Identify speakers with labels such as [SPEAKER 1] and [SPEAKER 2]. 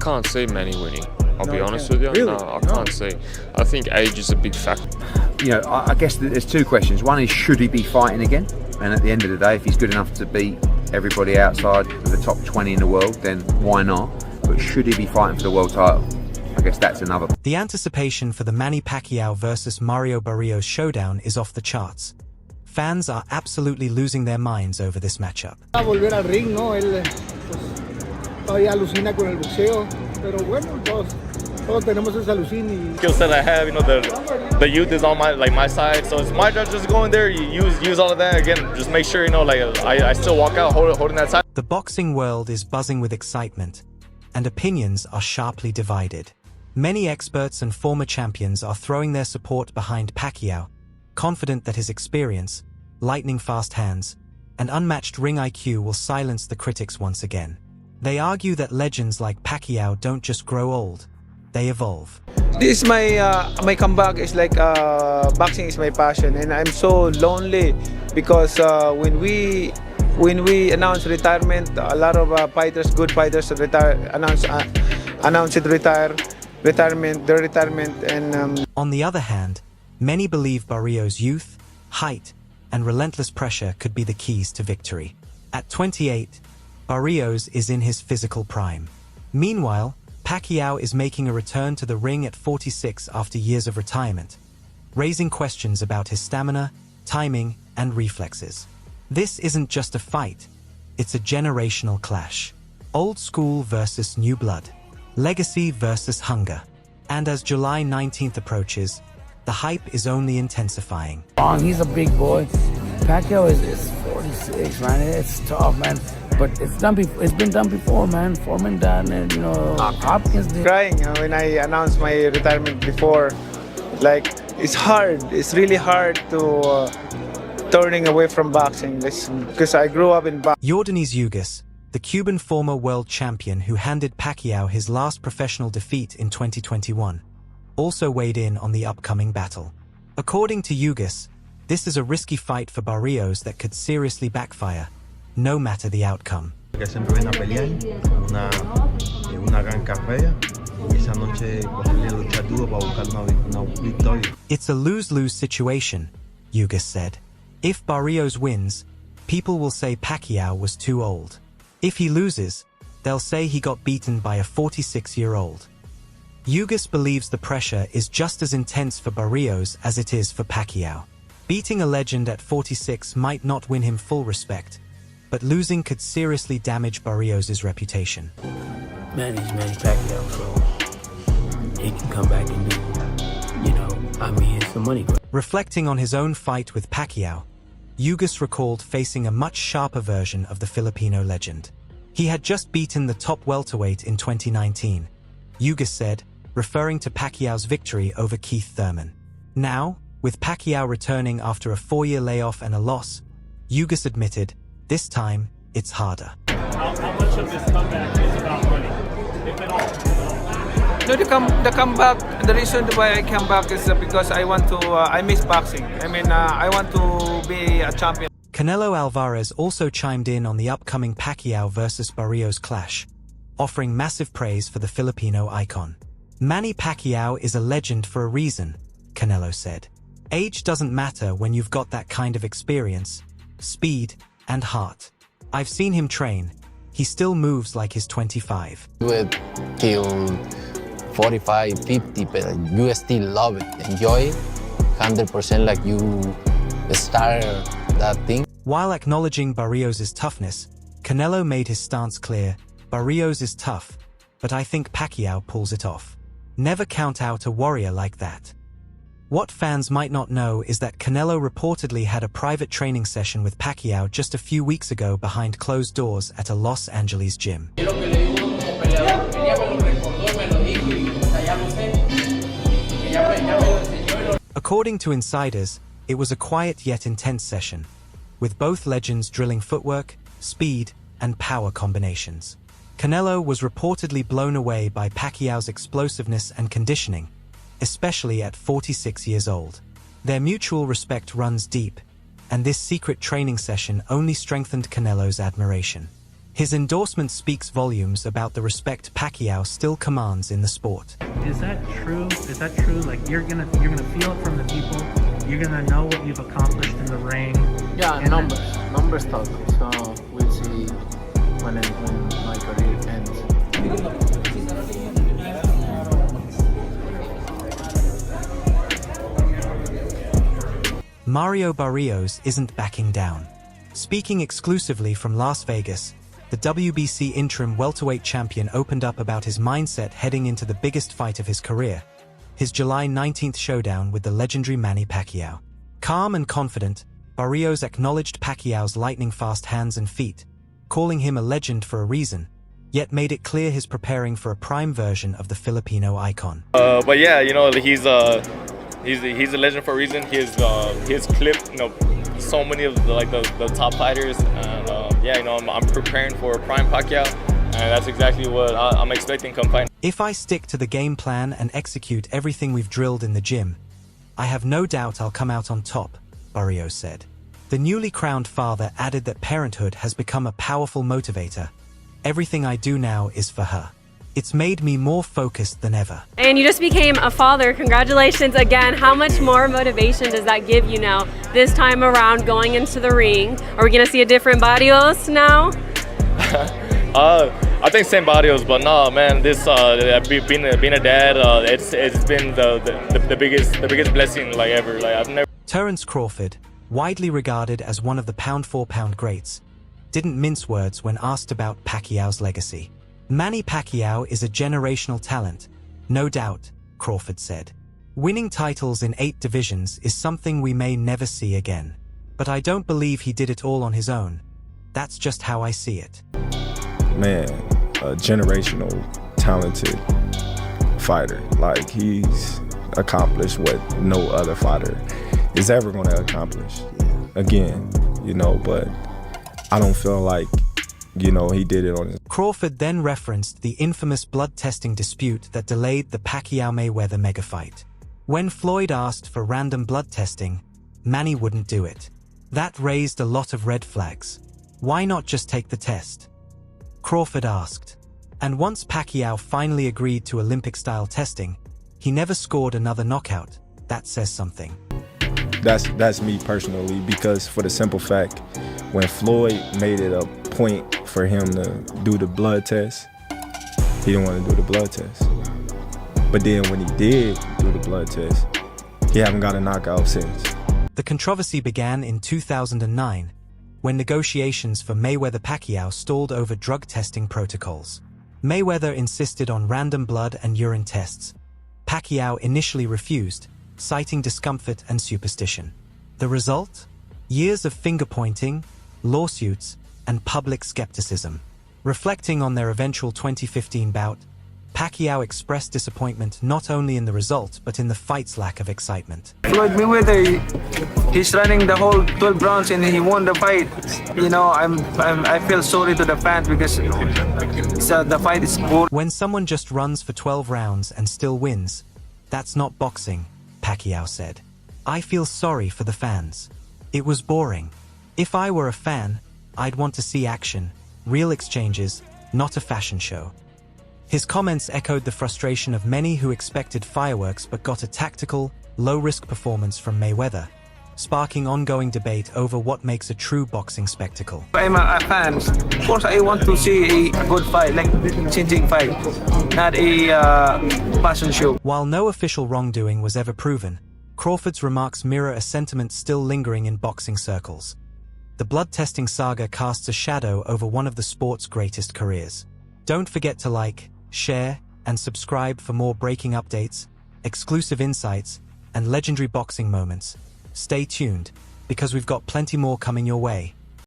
[SPEAKER 1] can't see Manny winning. I'll be honest
[SPEAKER 2] with
[SPEAKER 1] you.
[SPEAKER 2] Really?
[SPEAKER 1] No, I can't see. I think age is a big factor.
[SPEAKER 3] You know, I guess there's two questions. One is, should he be fighting again? And at the end of the day, if he's good enough to beat everybody outside of the top 20 in the world, then why not? But should he be fighting for the world title? I guess that's another.
[SPEAKER 4] The anticipation for the Manny Pacquiao versus Mario Barrios showdown is off the charts. Fans are absolutely losing their minds over this matchup.
[SPEAKER 2] Volver al ring, ¿no? Él todavía alucina con el boxeo, pero bueno, todos tenemos esa alucina.
[SPEAKER 5] Skill set I have, you know, the youth is on my side, so it's my job just go in there, you use all of that again, just make sure, you know, like I still walk out holding that side.
[SPEAKER 4] The boxing world is buzzing with excitement, and opinions are sharply divided. Many experts and former champions are throwing their support behind Pacquiao, confident that his experience, lightning-fast hands, and unmatched ring IQ will silence the critics once again. They argue that legends like Pacquiao don't just grow old, they evolve.
[SPEAKER 6] This is my comeback. Is like boxing is my passion, and I'm so lonely because when we announce retirement, a lot of good fighters announce their retirement, and
[SPEAKER 4] On the other hand, many believe Barrios' youth, height, and relentless pressure could be the keys to victory. At 28, Barrios is in his physical prime. Meanwhile, Pacquiao is making a return to the ring at 46 after years of retirement, raising questions about his stamina, timing, and reflexes. This isn't just a fight, it's a generational clash. Old school versus new blood. Legacy versus hunger. And as July 19th approaches, the hype is only intensifying.
[SPEAKER 7] He's a big boy. Pacquiao is 46, man. It's tough, man. But it's been done before, man. Foreman done it, you know, Hopkins did.
[SPEAKER 6] crying when I announced my retirement before. Like, it's hard. It's really hard to turning away from boxing because I grew up in boxing.
[SPEAKER 4] Yordenis Ugas, the Cuban former world champion who handed Pacquiao his last professional defeat in 2021, also weighed in on the upcoming battle. According to Ugas, this is a risky fight for Barrios that could seriously backfire, no matter the outcome. It's a lose-lose situation, Ugas said. If Barrios wins, people will say Pacquiao was too old. If he loses, they'll say he got beaten by a 46-year-old. Ugas believes the pressure is just as intense for Barrios as it is for Pacquiao. Beating a legend at 46 might not win him full respect, but losing could seriously damage Barrios' reputation.
[SPEAKER 7] Manny Pacquiao, so he can come back and do, it's the money.
[SPEAKER 4] Reflecting on his own fight with Pacquiao, Ugas recalled facing a much sharper version of the Filipino legend. He had just beaten the top welterweight in 2019, Ugas said, referring to Pacquiao's victory over Keith Thurman. Now, with Pacquiao returning after a 4-year layoff and a loss, Ugas admitted, this time, it's harder.
[SPEAKER 5] How much of this comeback is about money, if at all?
[SPEAKER 6] No, the comeback, the reason why I come back is because I miss boxing. I want to be a champion.
[SPEAKER 4] Canelo Alvarez also chimed in on the upcoming Pacquiao versus Barrios clash, offering massive praise for the Filipino icon. Manny Pacquiao is a legend for a reason, Canelo said. Age doesn't matter when you've got that kind of experience, speed, and heart. I've seen him train. He still moves like he's 25.
[SPEAKER 8] You would kill 45, 50, but you still love it, enjoy it, 100% like you start that thing.
[SPEAKER 4] While acknowledging Barrios' toughness, Canelo made his stance clear. Barrios is tough, but I think Pacquiao pulls it off. Never count out a warrior like that. What fans might not know is that Canelo reportedly had a private training session with Pacquiao just a few weeks ago behind closed doors at a Los Angeles gym. According to insiders, it was a quiet yet intense session, with both legends drilling footwork, speed, and power combinations. Canelo was reportedly blown away by Pacquiao's explosiveness and conditioning, especially at 46 years old. Their mutual respect runs deep, and this secret training session only strengthened Canelo's admiration. His endorsement speaks volumes about the respect Pacquiao still commands in the sport.
[SPEAKER 9] Is that true? Is that true? Like you're gonna feel it from the people. You're gonna know what you've accomplished in the ring.
[SPEAKER 8] Yeah,
[SPEAKER 9] and
[SPEAKER 8] numbers talk. So we'll see when my career ends.
[SPEAKER 4] Mario Barrios isn't backing down. Speaking exclusively from Las Vegas, the WBC interim welterweight champion opened up about his mindset heading into the biggest fight of his career, his July 19th showdown with the legendary Manny Pacquiao. Calm and confident, Barrios acknowledged Pacquiao's lightning-fast hands and feet, calling him a legend for a reason, yet made it clear he's preparing for a prime version of the Filipino icon.
[SPEAKER 5] But yeah, you know, he's a legend for a reason. He's clipped, you know, so many of the top fighters, and yeah, you know, I'm preparing for a prime Pacquiao, and that's exactly what I'm expecting come fight.
[SPEAKER 4] If I stick to the game plan and execute everything we've drilled in the gym, I have no doubt I'll come out on top, Barrios said. The newly crowned father added that parenthood has become a powerful motivator. Everything I do now is for her. It's made me more focused than ever.
[SPEAKER 10] And you just became a father. Congratulations again. How much more motivation does that give you now, this time around going into the ring? Are we going to see a different Barrios now?
[SPEAKER 5] I think same Barrios, but no, man, this being a dad, it's been the biggest blessing like ever. Like I've never.
[SPEAKER 4] Terence Crawford, widely regarded as one of the pound-for-pound greats, didn't mince words when asked about Pacquiao's legacy. Manny Pacquiao is a generational talent, no doubt, Crawford said. Winning titles in 8 divisions is something we may never see again. But I don't believe he did it all on his own. That's just how I see it.
[SPEAKER 11] Man, a generational, talented fighter. Like, he's accomplished what no other fighter is ever going to accomplish. Again, you know, but I don't feel like, you know, he did it on his.
[SPEAKER 4] Crawford then referenced the infamous blood testing dispute that delayed the Pacquiao-Mayweather mega fight. When Floyd asked for random blood testing, Manny wouldn't do it. That raised a lot of red flags. Why not just take the test? Crawford asked. And once Pacquiao finally agreed to Olympic-style testing, he never scored another knockout. That says something.
[SPEAKER 11] That's me personally, because for the simple fact, when Floyd made it a point for him to do the blood test, he didn't want to do the blood test. But then when he did do the blood test, he haven't got a knockout since.
[SPEAKER 4] The controversy began in 2009, when negotiations for Mayweather-Pacquiao stalled over drug testing protocols. Mayweather insisted on random blood and urine tests. Pacquiao initially refused, citing discomfort and superstition. The result? Years of finger-pointing, lawsuits, and public skepticism. Reflecting on their eventual 2015 bout, Pacquiao expressed disappointment not only in the result but in the fight's lack of excitement.
[SPEAKER 6] Floyd Mayweather, he's running the whole 12 rounds and he won the fight. You know, I feel sorry to the fans because the fight is boring.
[SPEAKER 4] When someone just runs for 12 rounds and still wins, that's not boxing, Pacquiao said. I feel sorry for the fans. It was boring. If I were a fan, I'd want to see action, real exchanges, not a fashion show. His comments echoed the frustration of many who expected fireworks but got a tactical, low-risk performance from Mayweather, sparking ongoing debate over what makes a true boxing spectacle.
[SPEAKER 6] I'm a fan. Of course, I want to see a good fight, like changing fight, not a fashion show.
[SPEAKER 4] While no official wrongdoing was ever proven, Crawford's remarks mirror a sentiment still lingering in boxing circles. The blood testing saga casts a shadow over one of the sport's greatest careers. Don't forget to like, share, and subscribe for more breaking updates, exclusive insights, and legendary boxing moments. Stay tuned, because we've got plenty more coming your way.